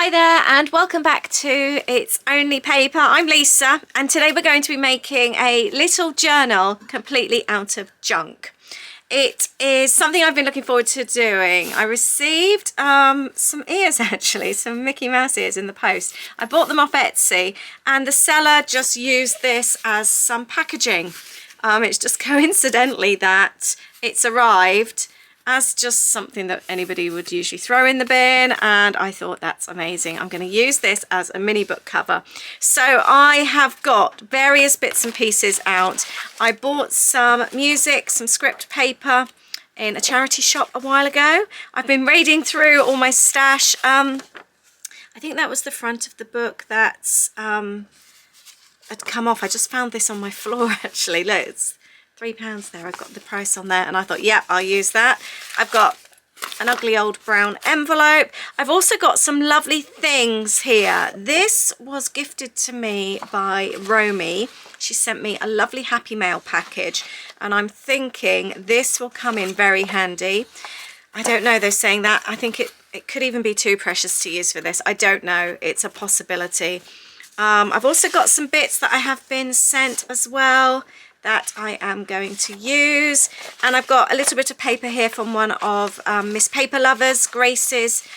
Hi there and welcome back to It's Only Paper. I'm Lisa and today we're going to be making a little journal completely out of junk. It is something I've been looking forward to doing. I received some ears actually, some Mickey Mouse ears in the post. I bought them off Etsy and the seller just used this as some packaging. It's just coincidentally that it's arrived as just something that anybody would usually throw in the bin, and I thought that's amazing. I'm going to use this as a mini book cover. So I have got various bits and pieces out. I bought some music, some script paper in a charity shop a while ago. I've been raiding through all my stash. I think that was the front of the book that's had come off. I just found this on my floor actually. Look, it's £3 there. I've got the price on there and I thought, yeah, I'll use that. I've got an ugly old brown envelope. I've also got some lovely things here. This was gifted to me by Romy. She sent me a lovely Happy Mail package and I'm thinking this will come in very handy. I don't know, they're saying that. I think it could even be too precious to use for this. I don't know. It's a possibility. I've also got some bits that I have been sent as well that I am going to use, and I've got a little bit of paper here from one of Miss Paper Lovers, Grace's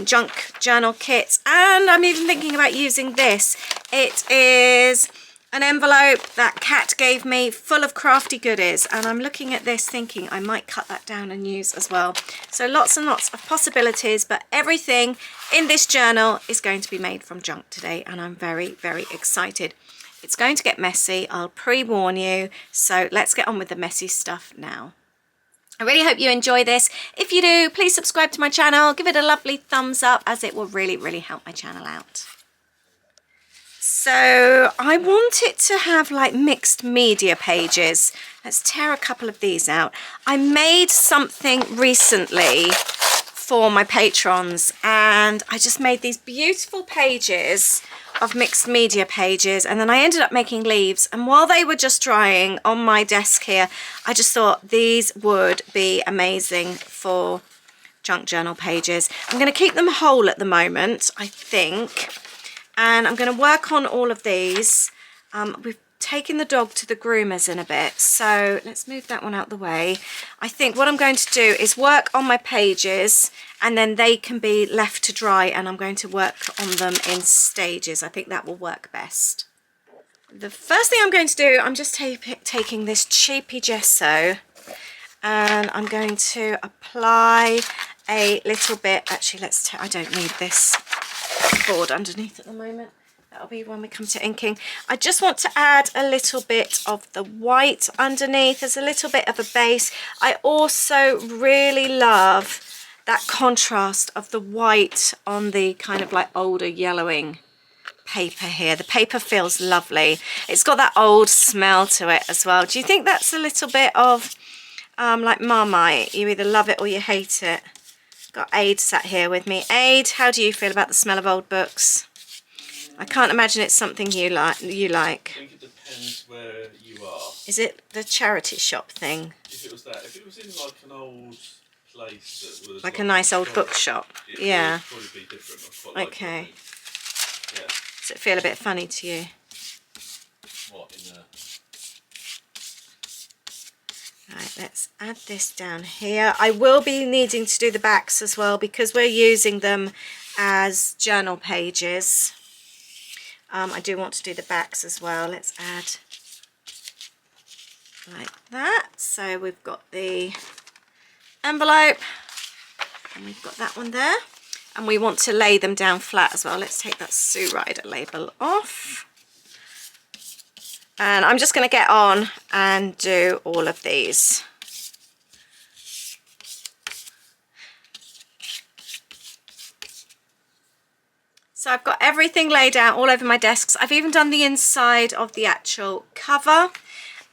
junk journal kits, and I'm even thinking about using this. It is an envelope that Kat gave me full of crafty goodies, and I'm looking at this thinking I might cut that down and use as well. So lots and lots of possibilities, but everything in this journal is going to be made from junk today, and I'm very, very excited. It's going to get messy, I'll pre-warn you, so let's get on with the messy stuff now. I really hope you enjoy this. If you do, please subscribe to my channel, give it a lovely thumbs up as it will really, really help my channel out. So I want it to have like mixed media pages. Let's tear a couple of these out. I made something recently for my patrons and I just made these beautiful pages of mixed media pages, and then I ended up making leaves, and while they were just drying on my desk here I just thought these would be amazing for junk journal pages. I'm going to keep them whole at the moment, I think, and I'm going to work on all of these. We've taken the dog to the groomers in a bit, so let's move that one out the way. I think what I'm going to do is work on my pages and then they can be left to dry, and I'm going to work on them in stages. I think that will work best. The first thing I'm going to do, I'm just taking this cheapy gesso and I'm going to apply a little bit. Actually, I don't need this board underneath at the moment. That'll be when we come to inking. I just want to add a little bit of the white underneath as a little bit of a base. I also really love that contrast of the white on the kind of like older yellowing paper here. The paper feels lovely. It's got that old smell to it as well. Do you think that's a little bit of like Marmite? You either love it or you hate it. Got Aid sat here with me. Aid, how do you feel about the smell of old books? I can't imagine it's something you like. I think it depends where you are. Is it the charity shop thing? If it was that, if it was in like an old place that was like a nice old bookshop, yeah. It would probably be different. I quite okay. Like yeah. Does it feel a bit funny to you? What in there? Right, let's add this down here. I will be needing to do the backs as well because we're using them as journal pages. I do want to do the backs as well. Let's add like that. So we've got the envelope and we've got that one there. And we want to lay them down flat as well. Let's take that Sue Ryder label off. And I'm just going to get on and do all of these. So I've got everything laid out all over my desks. I've even done the inside of the actual cover.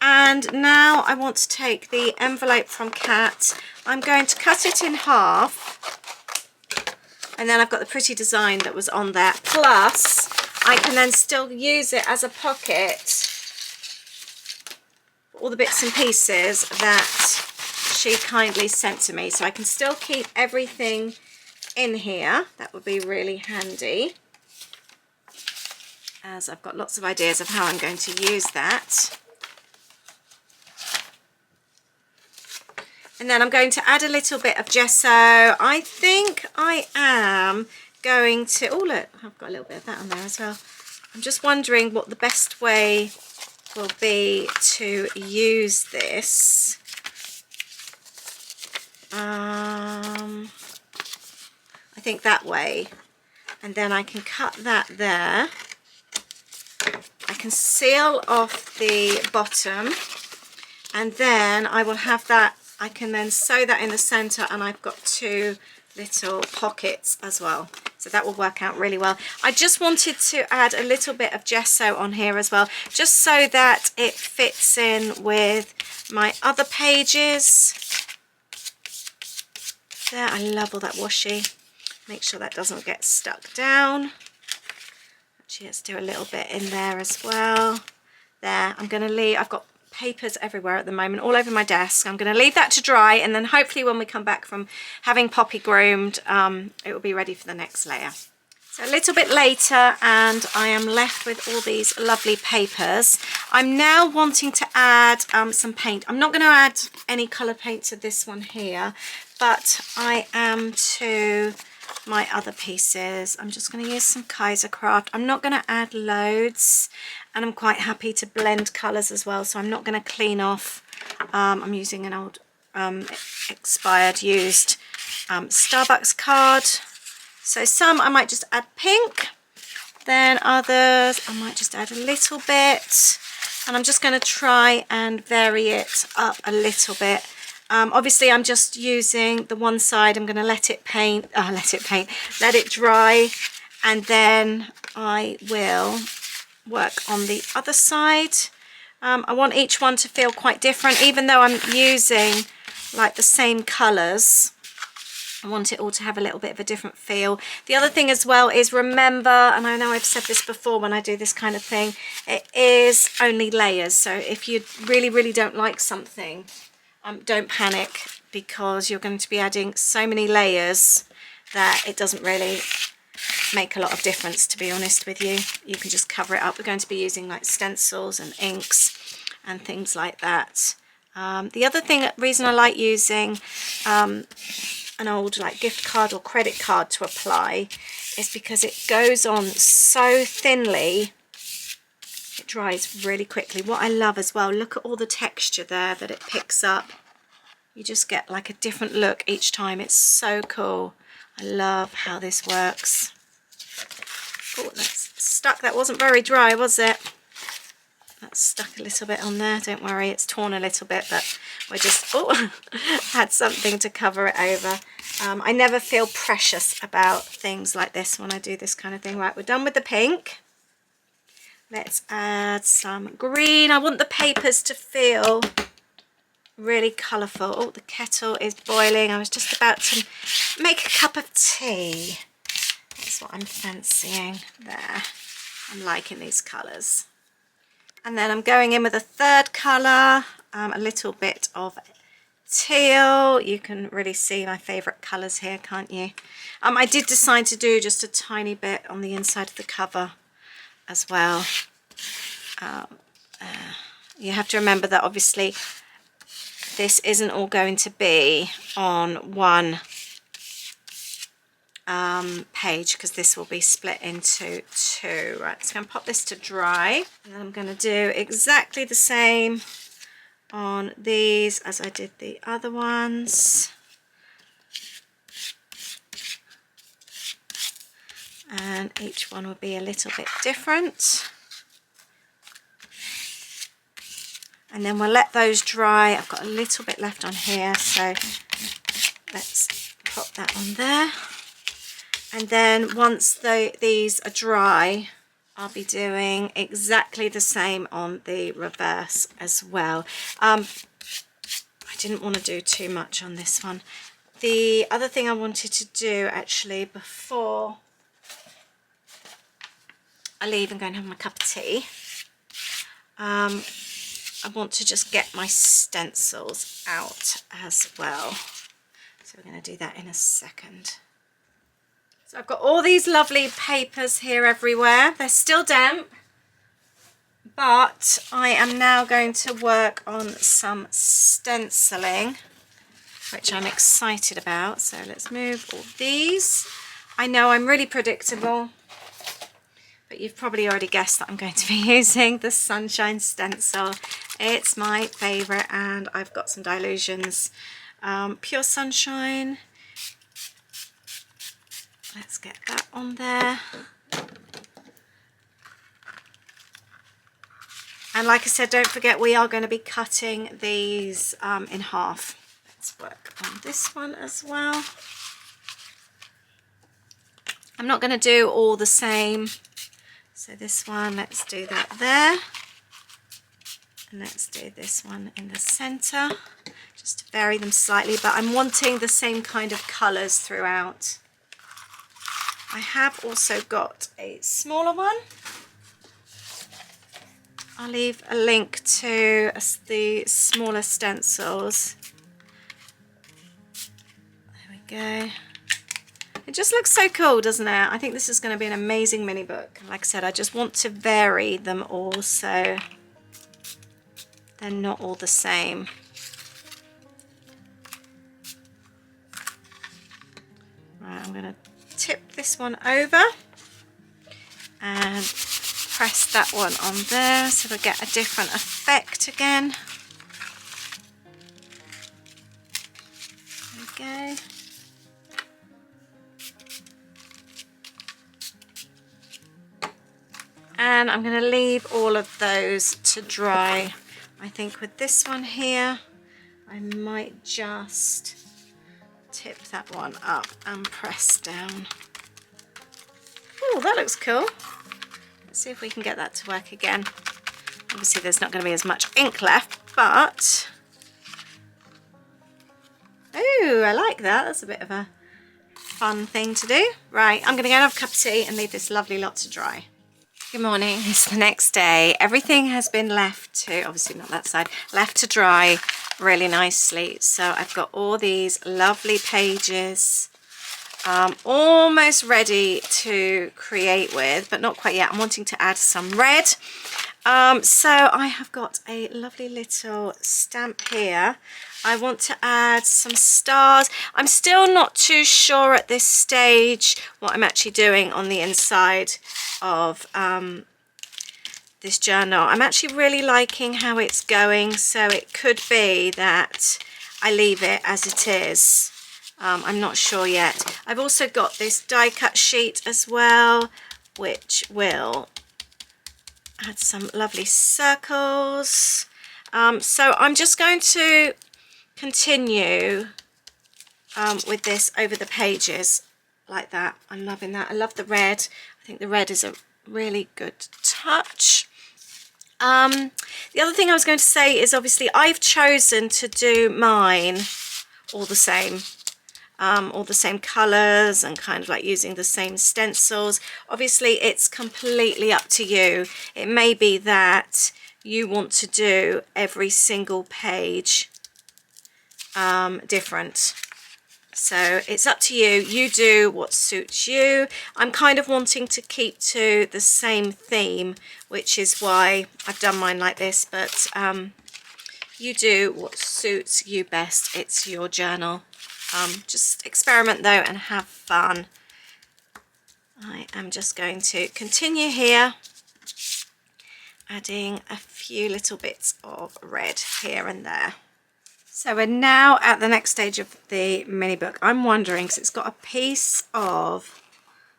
And now I want to take the envelope from Kat. I'm going to cut it in half. And then I've got the pretty design that was on there. Plus, I can then still use it as a pocket for all the bits and pieces that she kindly sent to me. So I can still keep everything in here, that would be really handy, as I've got lots of ideas of how I'm going to use that. And then I'm going to add a little bit of gesso. I think I am going to, oh look, I've got a little bit of that on there as well. I'm just wondering what the best way will be to use this. I think that way. And then I can cut that there. I can seal off the bottom, and then I will have that, I can then sew that in the center, and I've got 2 little pockets as well. So that will work out really well. I just wanted to add a little bit of gesso on here as well, just so that it fits in with my other pages. There, I love all that washi. Make sure that doesn't get stuck down. Actually, let's do a little bit in there as well. There, I'm going to leave, I've got papers everywhere at the moment, all over my desk. I'm going to leave that to dry, and then hopefully when we come back from having Poppy groomed, it will be ready for the next layer. So a little bit later, and I am left with all these lovely papers. I'm now wanting to add some paint. I'm not going to add any colour paint to this one here, but I am to my other pieces. I'm just going to use some Kaiser Craft. I'm not going to add loads, and I'm quite happy to blend colours as well, so I'm not going to clean off. I'm using an old expired used Starbucks card. So some I might just add pink, then others I might just add a little bit, and I'm just going to try and vary it up a little bit. Obviously I'm just using the one side. I'm going to let it dry, and then I will work on the other side. I want each one to feel quite different, even though I'm using like the same colours. I want it all to have a little bit of a different feel. The other thing as well is, remember, and I know I've said this before when I do this kind of thing, it is only layers. So if you really don't like something, don't panic, because you're going to be adding so many layers that it doesn't really make a lot of difference, to be honest with you. You can just cover it up. We're going to be using like stencils and inks and things like that. The other reason I like using an old like gift card or credit card to apply is because it goes on so thinly. It dries really quickly. What I love as well, look at all the texture there that it picks up. You just get like a different look each time. It's so cool. I love how this works. Oh, that's stuck. That wasn't very dry, was it? That's stuck a little bit on there. Don't worry, it's torn a little bit, but we're just, had something to cover it over. I never feel precious about things like this when I do this kind of thing. Right, we're done with the pink. Let's add some green. I want the papers to feel really colourful. Oh, the kettle is boiling. I was just about to make a cup of tea. That's what I'm fancying there. I'm liking these colours. And then I'm going in with a third colour, a little bit of teal. You can really see my favourite colours here, can't you? I did decide to do just a tiny bit on the inside of the cover as well. You have to remember that obviously this isn't all going to be on one page, because this will be split into 2. Right, so I'm going to pop this to dry, and then I'm going to do exactly the same on these as I did the other ones. And each one will be a little bit different. And then we'll let those dry. I've got a little bit left on here, so let's pop that on there. And then once these are dry, I'll be doing exactly the same on the reverse as well. I didn't want to do too much on this one. The other thing I wanted to do actually before I leave and go and have my cup of tea, I want to just get my stencils out as well. So we're going to do that in a second. So I've got all these lovely papers here everywhere. They're still damp, but I am now going to work on some stenciling, which I'm excited about. So let's move all these. I know I'm really predictable, but you've probably already guessed that I'm going to be using the Sunshine Stencil. It's my favourite, and I've got some Dilutions. Pure Sunshine. Let's get that on there. And like I said, don't forget we are going to be cutting these in half. Let's work on this one as well. I'm not going to do all the same. So this one, let's do that there. And let's do this one in the centre, just to vary them slightly, but I'm wanting the same kind of colours throughout. I have also got a smaller one. I'll leave a link to the smaller stencils. There we go. It just looks so cool, doesn't it? I think this is going to be an amazing mini book. Like I said, I just want to vary them all so they're not all the same. Right, I'm going to tip this one over and press that one on there so we get a different effect again. There we go. And I'm going to leave all of those to dry. I think with this one here, I might just tip that one up and press down. Oh, that looks cool. Let's see if we can get that to work again. Obviously there's not going to be as much ink left, but oh, I like that. That's a bit of a fun thing to do. Right, I'm going to go and have a cup of tea and leave this lovely lot to dry. Good morning, it's the next day. Everything has been left to, obviously not that side, left to dry really nicely. So I've got all these lovely pages almost ready to create with, but not quite yet. I'm wanting to add some red. So I have got a lovely little stamp here. I want to add some stars. I'm still not too sure at this stage what I'm actually doing on the inside of this journal. I'm actually really liking how it's going, so it could be that I leave it as it is. I'm not sure yet. I've also got this die cut sheet as well, which will add some lovely circles. So I'm just going to continue with this over the pages like that. I'm loving that. I love the red. I think the red is a really good touch. The other thing I was going to say is obviously I've chosen to do mine all the same colours and kind of like using the same stencils. Obviously it's completely up to you. It may be that you want to do every single page different, so it's up to you. You do what suits you. I'm kind of wanting to keep to the same theme, which is why I've done mine like this, but you do what suits you best. It's your journal. Just experiment though and have fun. I am just going to continue here, adding a few little bits of red here and there. So we're now at the next stage of the mini book. I'm wondering, because it's got a piece of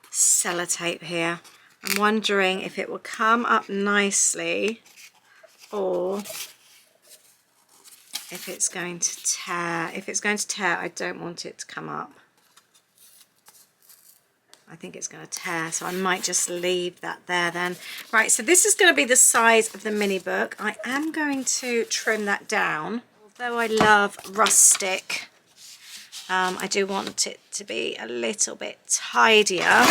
sellotape here, I'm wondering if it will come up nicely or if it's going to tear. If it's going to tear, I don't want it to come up. I think it's going to tear, so I might just leave that there then. Right, so this is going to be the size of the mini book. I am going to trim that down. Although I love rustic, I do want it to be a little bit tidier.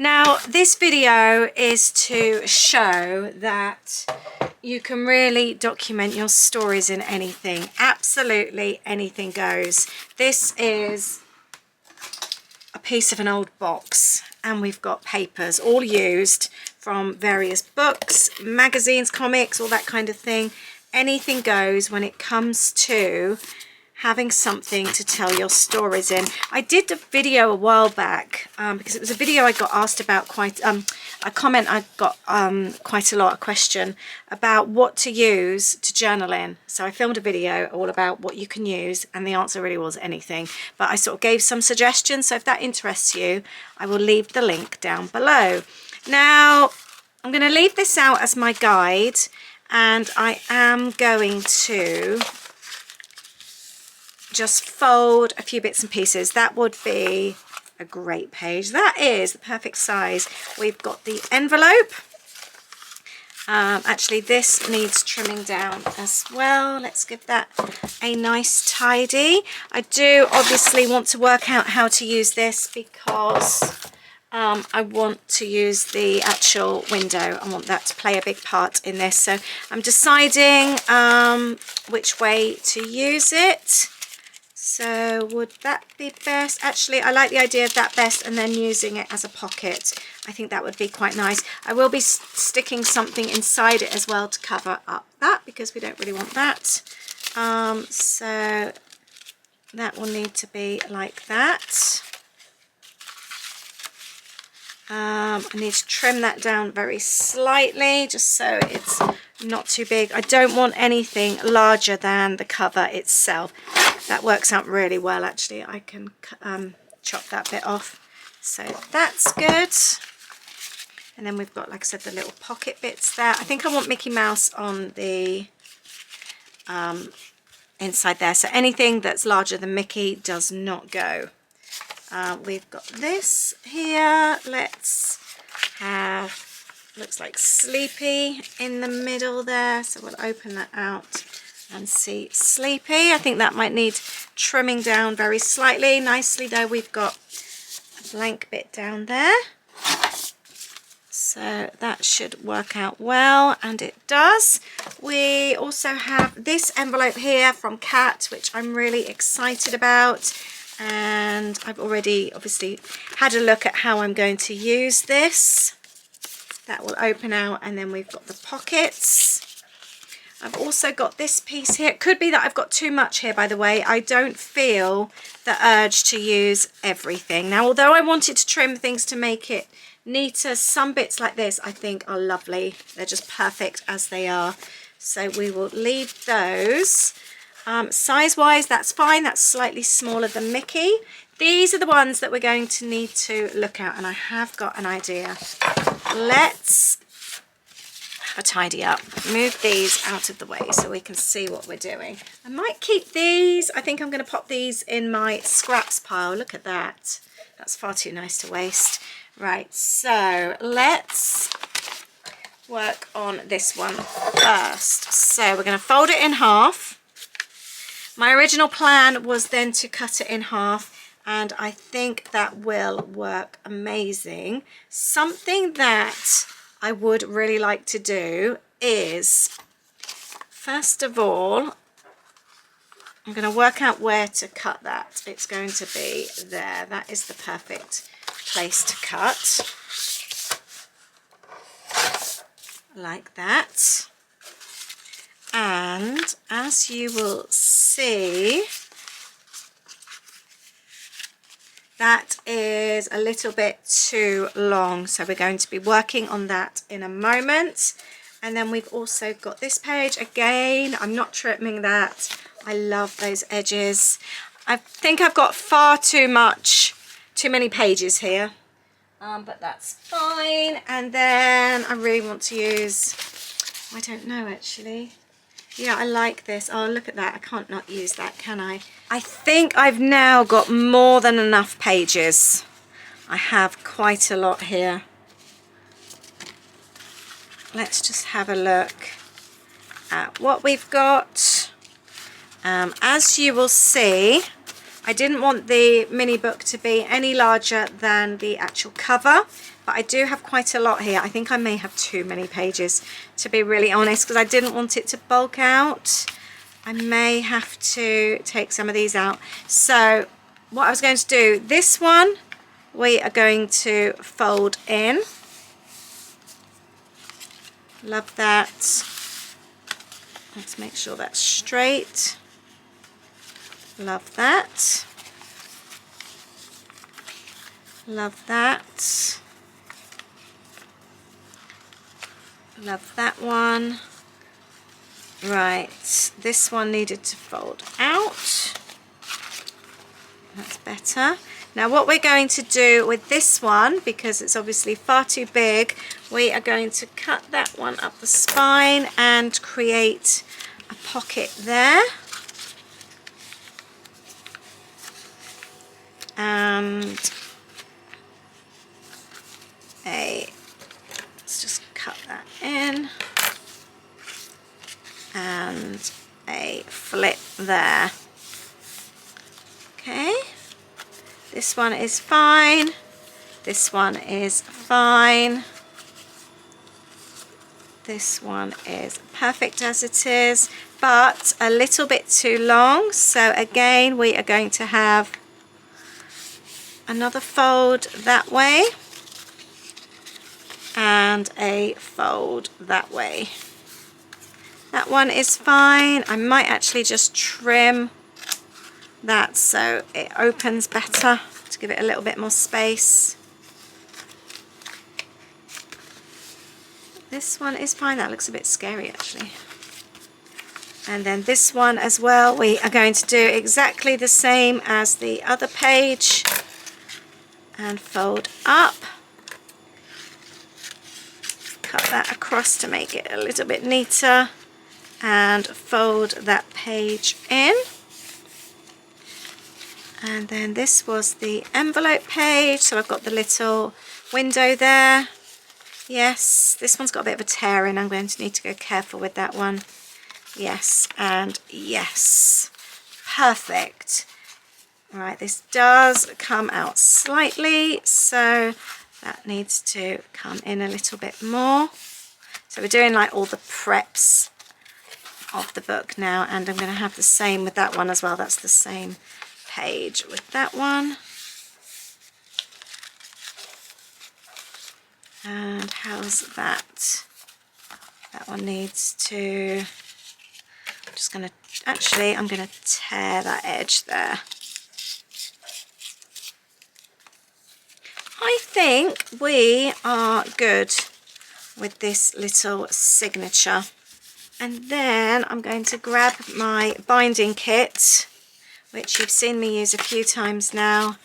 Now, this video is to show that you can really document your stories in anything. Absolutely anything goes. This is a piece of an old box, and we've got papers all used from various books, magazines, comics, all that kind of thing. Anything goes when it comes to having something to tell your stories in. I did a video a while back because it was a video I got asked about quite a comment I got quite a lot, a question about what to use to journal in. So I filmed a video all about what you can use, and the answer really was anything, but I sort of gave some suggestions. So if that interests you, I will leave the link down below. Now I'm going to leave this out as my guide, and I am going to just fold a few bits and pieces. That would be a great page. That is the perfect size. We've got the envelope. Actually, this needs trimming down as well. Let's give that a nice tidy. I do obviously want to work out how to use this because I want to use the actual window. I want that to play a big part in this. So I'm deciding which way to use it. So would that be best? Actually, I like the idea of that best, and then using it as a pocket. I think that would be quite nice. I will be sticking something inside it as well to cover up that, because we don't really want that. So that will need to be like that. I need to trim that down very slightly just so it's not too big. I don't want anything larger than the cover itself. That works out really well, actually. I can chop that bit off. So that's good. And then we've got, like I said, the little pocket bits there. I think I want Mickey Mouse on the inside there. So anything that's larger than Mickey does not go. We've got this here. Let's have, looks like Sleepy in the middle there. So we'll open that out and see Sleepy. I think that might need trimming down very slightly. Nicely though, we've got a blank bit down there. So that should work out well, and it does. We also have this envelope here from Kat, which I'm really excited about. And I've already obviously had a look at how I'm going to use this. That will open out, and then we've got the pockets. I've also got this piece here. It could be that I've got too much here, by the way. I don't feel the urge to use everything. Now, although I wanted to trim things to make it neater, some bits like this I think are lovely. They're just perfect as they are. So we will leave those. Size-wise, that's fine. That's slightly smaller than Mickey. These are the ones that we're going to need to look at, and I have got an idea. Let's have a tidy up. Move these out of the way so we can see what we're doing. I might keep these. I think I'm going to pop these in my scraps pile. Look at that. That's far too nice to waste. Right, so let's work on this one first. So we're going to fold it in half. My original plan was then to cut it in half, and I think that will work amazing. Something that I would really like to do is, first of all, I'm going to work out where to cut that. It's going to be there. That is the perfect place to cut. Like that. And as you will see, that is a little bit too long, so we're going to be working on that in a moment. And then we've also got this page. Again, I'm not trimming that. I love those edges. I think I've got far too many pages here, but that's fine. And then I really want to use, I don't know actually. Yeah, I like this. Oh, look at that. I can't not use that, can I? I think I've now got more than enough pages. I have quite a lot here. Let's just have a look at what we've got. As you will see, I didn't want the mini book to be any larger than the actual cover, but I do have quite a lot here. I think I may have too many pages, to be really honest, because I didn't want it to bulk out. I may have to take some of these out. So what I was going to do, this one we are going to fold in. Love that. Let's make sure that's straight. Love that. Love that. Love that one. Right, this one needed to fold out. That's better. Now what we're going to do with this one, because it's obviously far too big, we are going to cut that one up the spine and create a pocket there. And let's just cut that in. And a flip there. Okay, this one is fine, this one is fine, this one is perfect as it is, but a little bit too long. So again, we are going to have another fold that way and a fold that way. That one is fine. I might actually just trim that so it opens better to give it a little bit more space. This one is fine. That looks a bit scary actually. And then this one as well, we are going to do exactly the same as the other page and fold up. Cut that across to make it a little bit neater and fold that page in. And then this was the envelope page, so I've got the little window there. Yes, this one's got a bit of a tear in. I'm going to need to go careful with that one. Yes, and yes. Perfect. Right, this does come out slightly, so that needs to come in a little bit more. So we're doing like all the preps of the book now, and I'm going to have the same with that one as well. That's the same page with that one. And how's that? That one needs to, I'm just going to, actually I'm going to tear that edge there. I think we are good with this little signature. And then I'm going to grab my binding kit, which you've seen me use a few times now,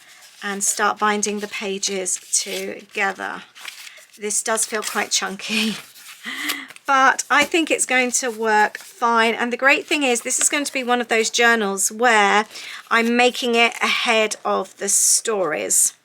and start binding the pages together. This does feel quite chunky, but I think it's going to work fine. And the great thing is this is going to be one of those journals where I'm making it ahead of the stories.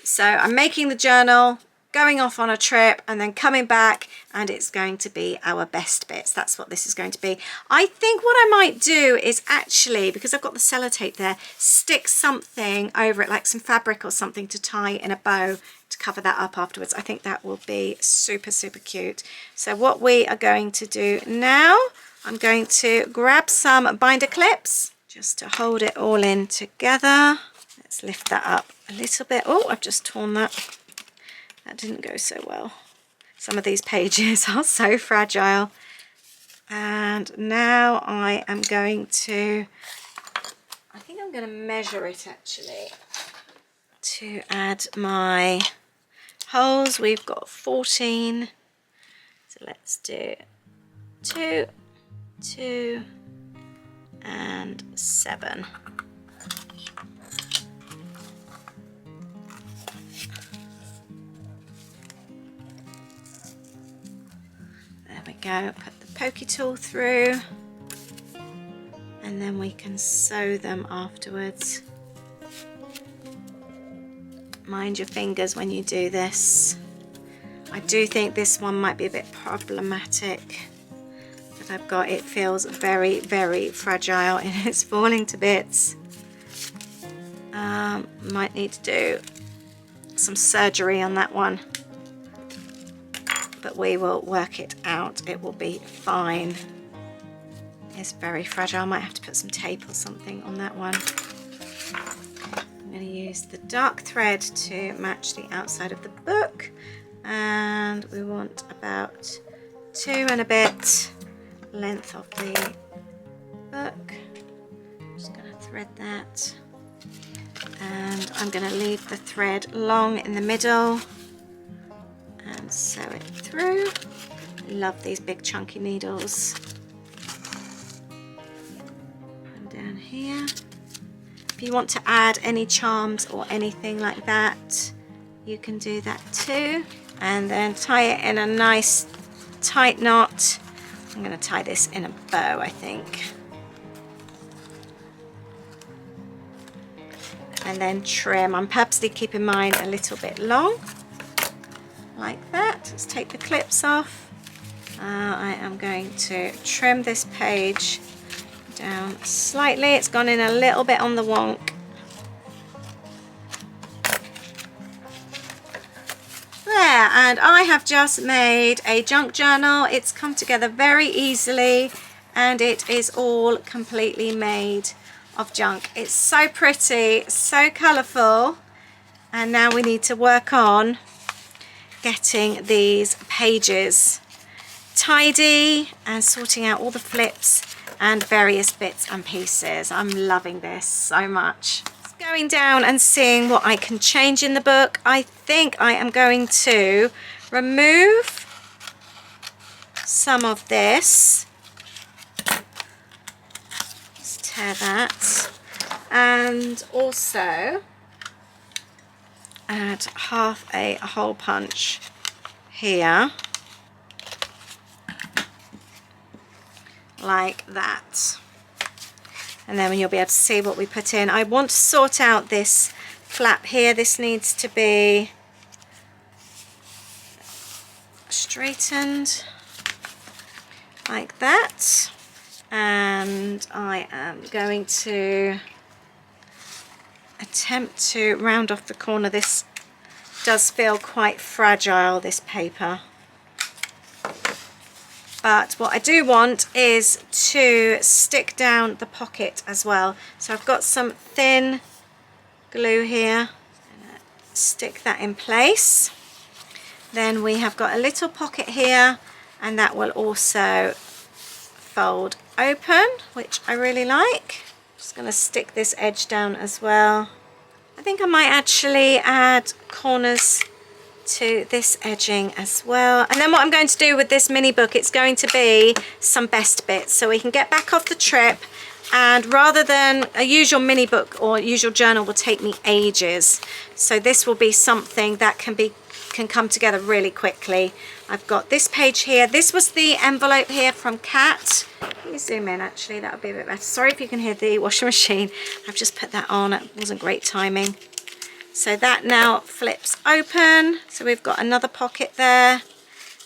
So I'm making the journal, going off on a trip, and then coming back, and it's going to be our best bits. That's what this is going to be. I think what I might do is actually, because I've got the sellotape there, stick something over it, like some fabric or something to tie in a bow to cover that up afterwards. I think that will be super, super cute. So what we are going to do now, I'm going to grab some binder clips just to hold it all in together. Let's lift that up a little bit. Oh, I've just torn that. That didn't go so well. Some of these pages are so fragile. And now I am going to, I think I'm going to measure it actually to add my holes. We've got 14. So let's do 2, 2, and 7. Go, put the pokey tool through, and then we can sew them afterwards. Mind your fingers when you do this. I do think this one might be a bit problematic that I've got. It feels very, very fragile and it's falling to bits. Might need to do some surgery on that one. But we will work it out. It will be fine. It's very fragile. I might have to put some tape or something on that one. I'm going to use the dark thread to match the outside of the book, and we want about 2 and a bit length of the book. Just going to thread that, and I'm going to leave the thread long in the middle and sew it through. Love these big chunky needles. And down here. If you want to add any charms or anything like that, you can do that too. And then tie it in a nice tight knot. I'm going to tie this in a bow, I think. And then trim. I'm purposely keeping mine a little bit long, like that. Let's take the clips off. I am going to trim this page down slightly. It's gone in a little bit on the wonk. There, and I have just made a junk journal. It's come together very easily, and it is all completely made of junk. It's so pretty, so colourful, and now we need to work on getting these pages tidy and sorting out all the flips and various bits and pieces. I'm loving this so much. Just going down and seeing what I can change in the book. I think I am going to remove some of this. Let's tear that, and also add half a hole punch here, like that, and then you'll be able to see what we put in. I want to sort out this flap here. This needs to be straightened like that, and I am going to attempt to round off the corner. This does feel quite fragile, this paper. But what I do want is to stick down the pocket as well. So I've got some thin glue here. I'm gonna stick that in place. Then we have got a little pocket here, and that will also fold open, which I really like. Just going to stick this edge down as well. I think I might actually add corners to this edging as well. And then what I'm going to do with this mini book, it's going to be some best bits, so we can get back off the trip, and rather than a usual mini book or usual journal will take me ages, so this will be something that can come together really quickly. I've got this page here. This was the envelope here from Kat. Can you zoom in? Actually, that would be a bit better. Sorry if you can hear the washing machine. I've just put that on. It wasn't great timing. So that now flips open. So we've got another pocket there.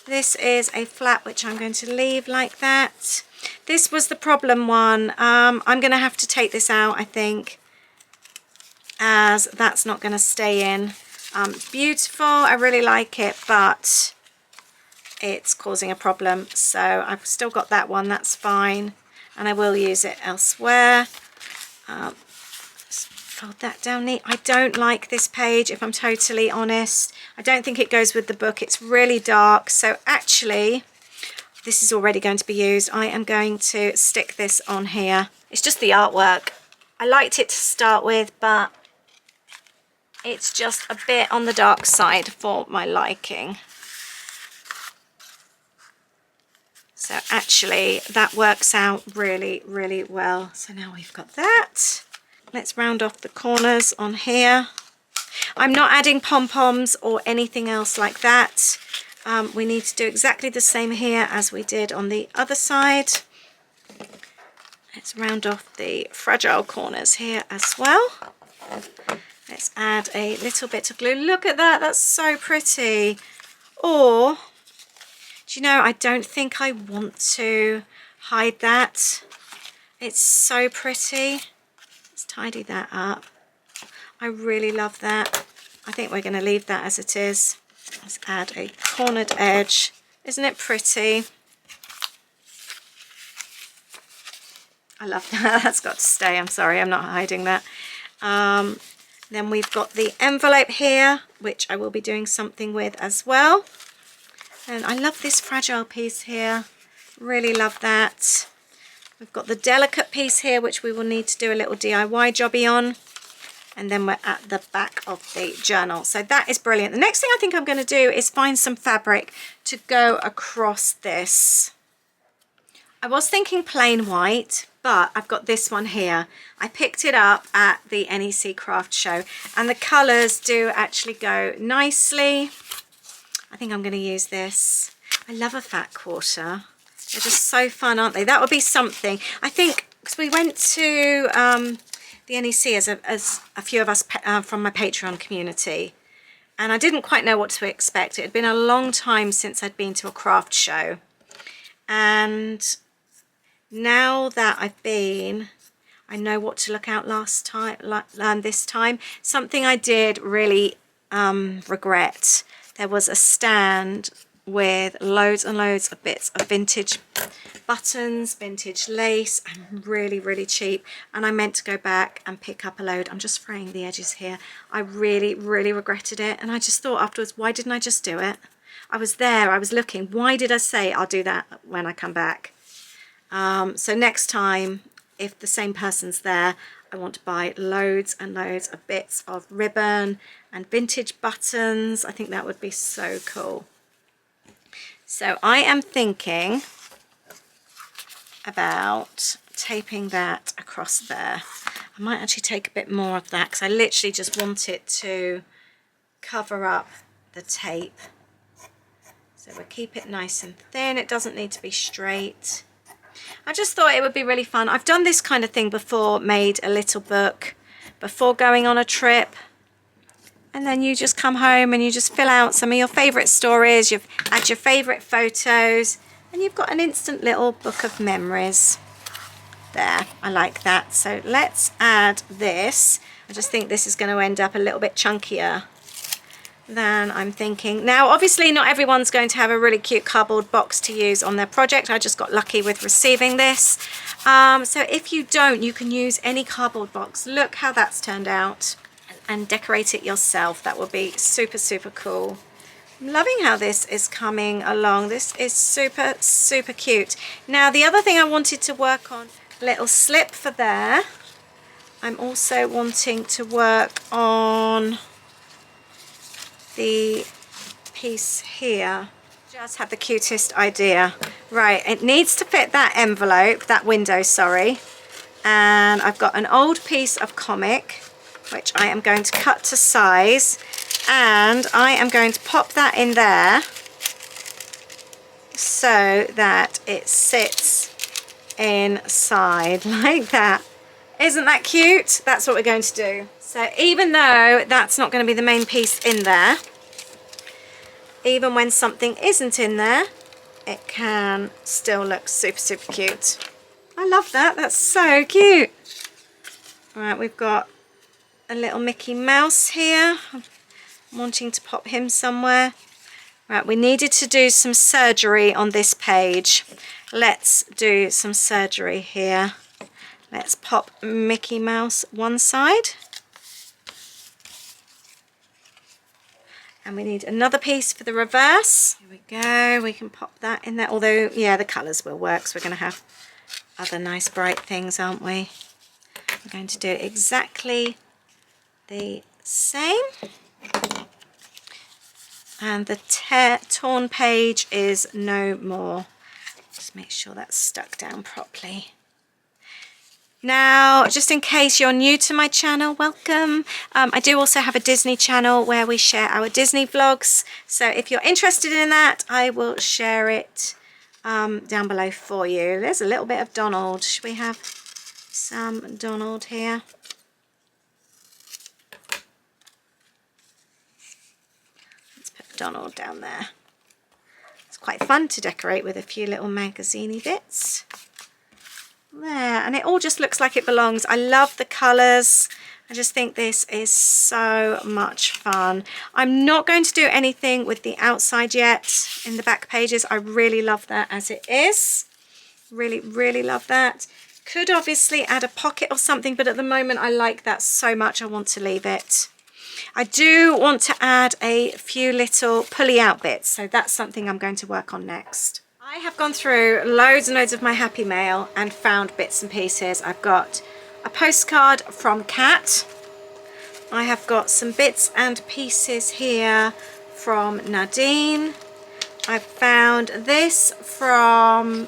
This is a flap which I'm going to leave like that. This was the problem one. I'm going to have to take this out, I think, as that's not going to stay in. Beautiful, I really like it, but it's causing a problem. So I've still got that one, that's fine, and I will use it elsewhere. Fold that down neat. I don't like this page, if I'm totally honest. I don't think it goes with the book. It's really dark, so actually this is already going to be used. I am going to stick this on here. It's just the artwork. I liked it to start with, but it's just a bit on the dark side for my liking. So actually that works out really, really well. So now we've got that. Let's round off the corners on here. I'm not adding pom-poms or anything else like that. We need to do exactly the same here as we did on the other side. Let's round off the fragile corners here as well. Let's add a little bit of glue. Look at that, that's so pretty. Or, do you know, I don't think I want to hide that. It's so pretty. Let's tidy that up. I really love that. I think we're going to leave that as it is. Let's add a cornered edge. Isn't it pretty? I love that. That's got to stay. I'm sorry, I'm not hiding that. Then we've got the envelope here, which I will be doing something with as well. And I love this fragile piece here. Really love that. We've got the delicate piece here, which we will need to do a little DIY jobby on. And then we're at the back of the journal. So that is brilliant. The next thing I think I'm going to do is find some fabric to go across this. I was thinking plain white, but I've got this one here. I picked it up at the NEC craft show and the colours do actually go nicely. I think I'm going to use this. I love a fat quarter. They're just so fun, aren't they? That would be something. I think, because we went to the NEC as a few of us from my Patreon community, and I didn't quite know what to expect. It had been a long time since I'd been to a craft show, and now that I've been, I know what to look out this time. Something I did really regret. There was a stand with loads and loads of bits of vintage buttons, vintage lace, and really cheap, and I meant to go back and pick up a load. I'm just fraying the edges here. I really regretted it, and I just thought afterwards, why didn't I just do it? I was there, I was looking. Why did I say I'll do that when I come back? So next time, if the same person's there, I want to buy loads and loads of bits of ribbon and vintage buttons. I think that would be so cool. So I am thinking about taping that across there. I might actually take a bit more of that because I literally just want it to cover up the tape. So we'll keep it nice and thin. It doesn't need to be straight. I just thought it would be really fun. I've done this kind of thing before, made a little book before going on a trip. And then you just come home and you just fill out some of your favourite stories, you add your favourite photos, and you've got an instant little book of memories. There, I like that. So let's add this. I just think this is going to end up a little bit chunkier than I'm thinking. Now, obviously not everyone's going to have a really cute cardboard box to use on their project. I just got lucky with receiving this. So if you don't, you can use any cardboard box. Look how that's turned out. And decorate it yourself. That would be super cool. I'm loving how this is coming along. This is super cute. Now the other thing I wanted to work on, little slip for there. I'm also wanting to work on the piece here. Just had the cutest idea. Right, it needs to fit that envelope, that window, sorry. And I've got an old piece of comic which I am going to cut to size, and I am going to pop that in there so that it sits inside like that. Isn't that cute? That's what we're going to do. So even though that's not going to be the main piece in there, even when something isn't in there, it can still look super cute. I love that. That's so cute. Right, we've got a little Mickey Mouse here. I'm wanting to pop him somewhere. Right, we needed to do some surgery on this page. Let's do some surgery here. Let's pop Mickey Mouse one side. And we need another piece for the reverse. Here we go. We can pop that in there. Although, yeah, the colours will work. So we're going to have other nice bright things, aren't we? We're going to do exactly the same, and the torn page is no more. Just make sure that's stuck down properly. Now, just in case you're new to my channel, welcome. I do also have a Disney channel where we share our Disney vlogs, so if you're interested in that, I will share it down below for you. There's a little bit of Donald. Should we have some Donald here? Donald down there. It's quite fun to decorate with a few little magazine-y bits. There, and it all just looks like it belongs. I love the colours. I just think this is so much fun. I'm not going to do anything with the outside yet in the back pages. I really love that as it is. Really love that. Could obviously add a pocket or something, but at the moment I like that so much I want to leave it. I do want to add a few little pulley out bits, so that's something I'm going to work on next. I have gone through loads and loads of my Happy Mail and found bits and pieces. I've got a postcard from Kat. I have got some bits and pieces here from Nadine. I've found this from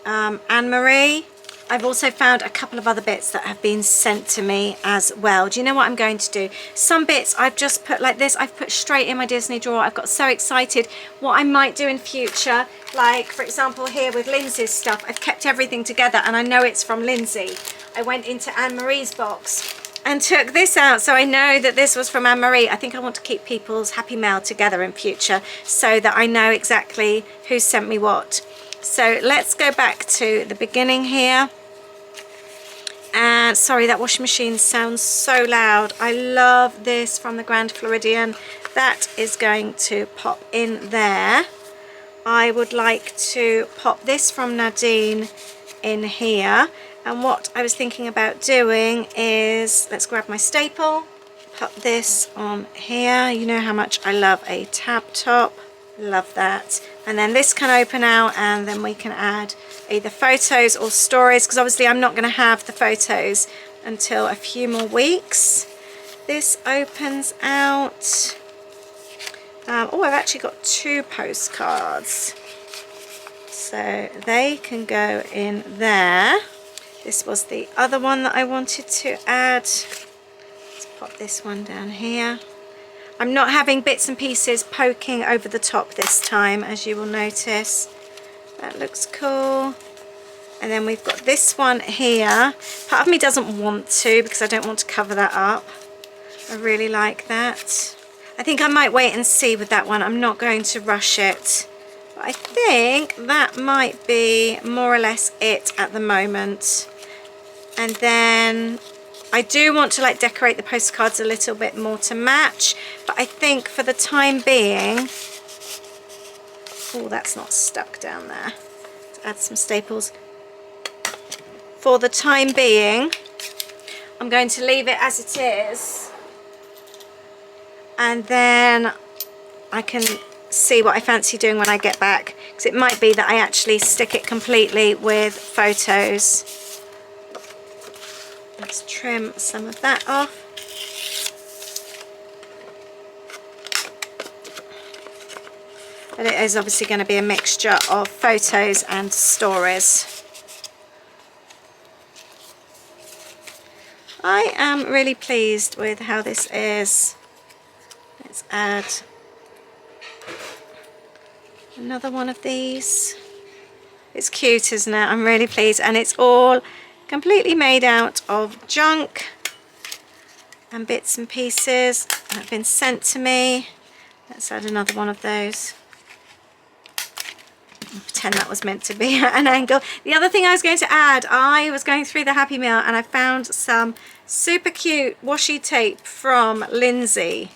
Anne-Marie. I've also found a couple of other bits that have been sent to me as well. Do you know what I'm going to do? Some bits I've just put like this, I've put straight in my Disney drawer. I've got so excited what I might do in future. Like, for example, here with Lindsay's stuff, I've kept everything together and I know it's from Lindsay. I went into Anne-Marie's box and took this out, so I know that this was from Anne-Marie. I think I want to keep people's Happy Mail together in future so that I know exactly who sent me what. So let's go back to the beginning here. And sorry, that washing machine sounds so loud. I love this from the Grand Floridian. That is going to pop in there. I would like to pop this from Nadine in here. And what I was thinking about doing is, let's grab my staple, pop this on here. You know how much I love a tab top. Love that. And then this can open out and then we can add either photos or stories, because obviously I'm not going to have the photos until a few more weeks. This opens out. Oh, I've actually got 2 postcards, so they can go in there. This was the other one that I wanted to add. Let's pop this one down here. I'm not having bits and pieces poking over the top this time, as you will notice. That looks cool. And then we've got this one here. Part of me doesn't want to because I don't want to cover that up. I really like that. I think I might wait and see with that one. I'm not going to rush it. But I think that might be more or less it at the moment. And then I do want to like decorate the postcards a little bit more to match, but I think for the time being, oh, that's not stuck down there. Let's add some staples. For the time being, I'm going to leave it as it is, and then I can see what I fancy doing when I get back, because it might be that I actually stick it completely with photos. Let's trim some of that off. But it is obviously going to be a mixture of photos and stories. I am really pleased with how this is. Let's add another one of these. It's cute, isn't it? I'm really pleased, and it's all completely made out of junk and bits and pieces that have been sent to me. Let's add another one of those. I'll pretend that was meant to be at an angle. The other thing I was going to add, I was going through the Happy Mail and I found some super cute washi tape from Lindsay,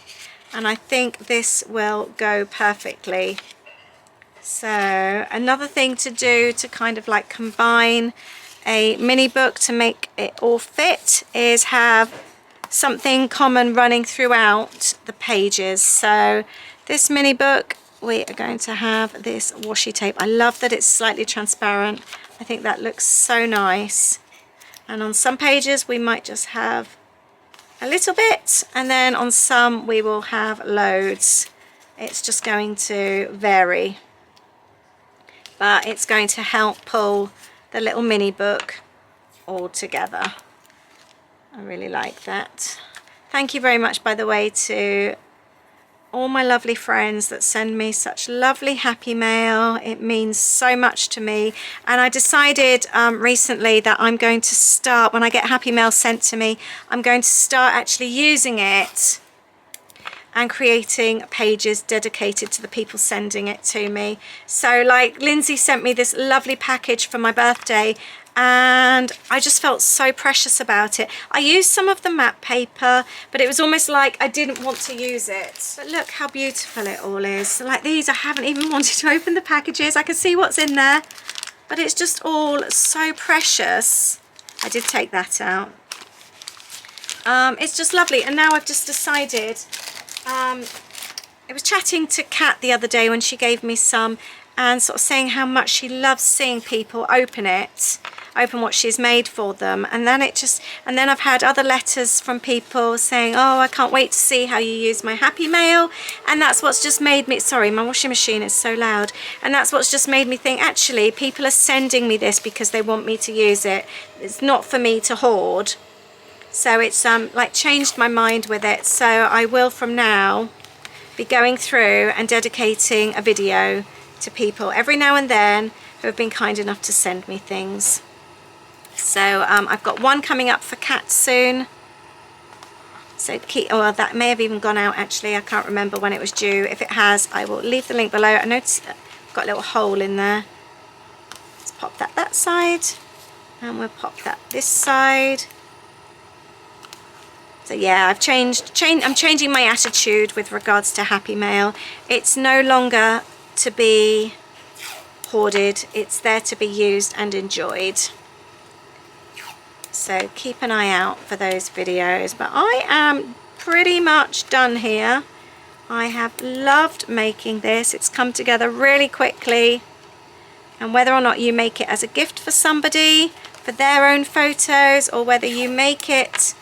and I think this will go perfectly. So another thing to do to kind of like combine a mini book to make it all fit is have something common running throughout the pages. So this mini book, we are going to have this washi tape. I love that it's slightly transparent. I think that looks so nice. And on some pages we might just have a little bit, and then on some we will have loads. It's just going to vary, but it's going to help pull the little mini book all together. I really like that. Thank you very much, by the way, to all my lovely friends that send me such lovely Happy Mail. It means so much to me, and I decided recently that I'm going to start, when I get Happy Mail sent to me, I'm going to start actually using it and creating pages dedicated to the people sending it to me. So like Lindsay sent me this lovely package for my birthday, and I just felt so precious about it. I used some of the matte paper, but it was almost like I didn't want to use it. But look how beautiful it all is. Like these, I haven't even wanted to open the packages. I can see what's in there, but it's just all so precious. I did take that out. It's just lovely. And now I've just decided, I was chatting to Kat the other day when she gave me some, and sort of saying how much she loves seeing people open what she's made for them. And then I've had other letters from people saying, oh, I can't wait to see how you use my Happy Mail. And that's what's just made me, sorry, my washing machine is so loud. And that's what's just made me think, actually, people are sending me this because they want me to use it. It's not for me to hoard. So it's like changed my mind with it. So I will from now be going through and dedicating a video to people every now and then who have been kind enough to send me things. So I've got one coming up for Kat soon. So well, that may have even gone out actually. I can't remember when it was due. If it has, I will leave the link below. I noticed I've got a little hole in there. Let's pop that side, and we'll pop that this side. So yeah, I'm changing my attitude with regards to Happy Mail. It's no longer to be hoarded, it's there to be used and enjoyed. So keep an eye out for those videos. But I am pretty much done here. I have loved making this. It's come together really quickly. And whether or not you make it as a gift for somebody, for their own photos, or whether you make it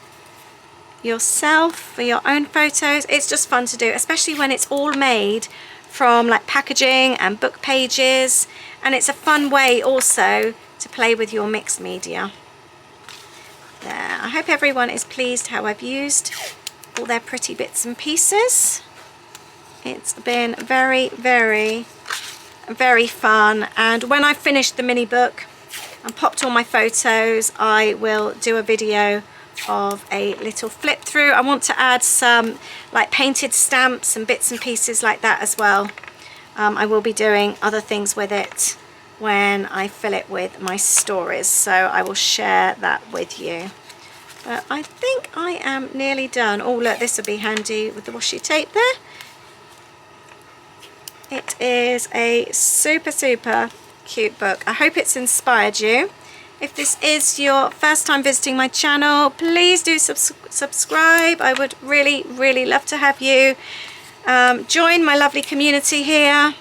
yourself for your own photos, it's just fun to do, especially when it's all made from like packaging and book pages. And it's a fun way also to play with your mixed media. There, I hope everyone is pleased how I've used all their pretty bits and pieces. It's been very, very, very fun. And when I finished the mini book and popped all my photos, I will do a video of a little flip through. I want to add some like painted stamps and bits and pieces like that as well. I will be doing other things with it when I fill it with my stories, so I will share that with you. But I think I am nearly done. Oh look, this will be handy with the washi tape there. It is a super, super cute book. I hope it's inspired you. If this is your first time visiting my channel, please do subscribe. I would really, really love to have you join my lovely community here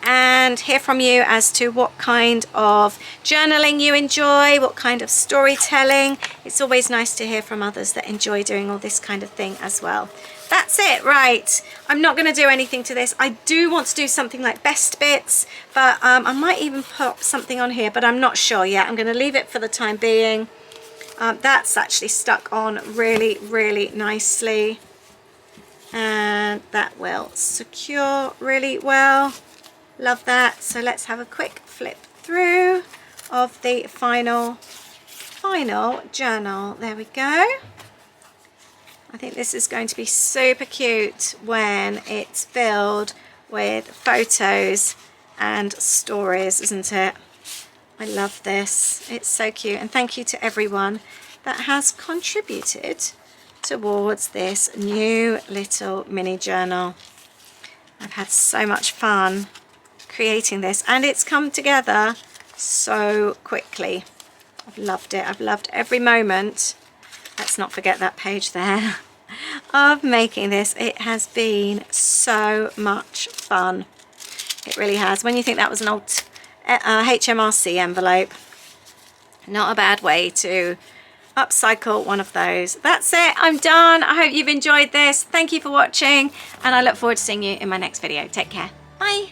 and hear from you as to what kind of journaling you enjoy, what kind of storytelling. It's always nice to hear from others that enjoy doing all this kind of thing as well. That's it, right? I'm not going to do anything to this. I do want to do something like best bits, but I might even put something on here, but I'm not sure yet. I'm going to leave it for the time being. That's actually stuck on really, really nicely, and that will secure really well. Love that. So let's have a quick flip through of the final journal. There we go. I think this is going to be super cute when it's filled with photos and stories, isn't it? I love this. It's so cute. And thank you to everyone that has contributed towards this new little mini journal. I've had so much fun creating this, and it's come together so quickly. I've loved it. I've loved every moment. Let's not forget that page there of making this. It has been so much fun. It really has. When you think that was an old HMRC envelope, not a bad way to upcycle one of those. That's it. I'm done. I hope you've enjoyed this. Thank you for watching, and I look forward to seeing you in my next video. Take care. Bye.